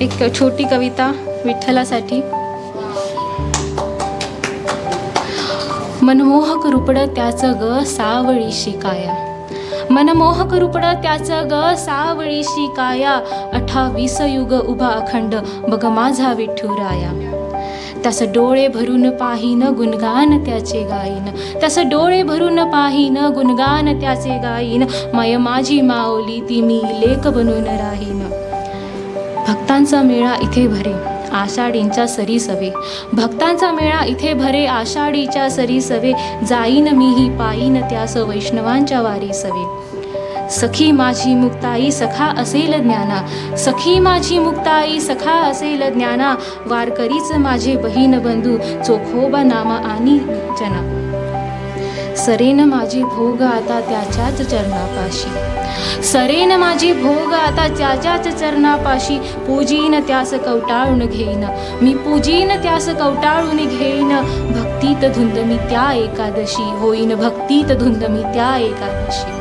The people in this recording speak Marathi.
एक छोटी कविता विठ्ठलासाठी. मनमोहक रूपडं त्याचं ग सावळीशी काया, मनमोहक रूपडं त्याचं ग सावळीशी काया, 28 युग उभा अखंड बघ माझा विठुराया. त्यास डोळे भरून पाहीन गुणगान त्याचे गाईन, त्यास डोळे भरून पाहीन गुणगान त्याचे गाईन, माय माझी माऊली ती मी लेक बनून राहीन. भक्तांचा मेळा इथे भरे आषाढींच्या सरी सवे, भक्तांचा मेळा इथे भरे आषाढीच्या सरी सवे, जाईन मीही पायीन त्यास वैष्णवांच्या वारी सवे. सखी माझी मुक्ताई सखा असेल ज्ञाना, सखी माझी मुक्ताई सखा असेल ज्ञाना, वारकरीच माझे बहीण बंधू चोखोबा नाम आणि जना. सरेन माझी भोग आता त्याच्याच चरणापाशी, सरेन माझी भोग आता त्याच्याच चरणापाशी, पूजीन त्यास कवटाळून घेईन मी, पूजीन त्यास कवटाळून घेईन. भक्तीत धुंद मी त्या एकादशी होईन, भक्तीत धुंद मी त्या एकादशी.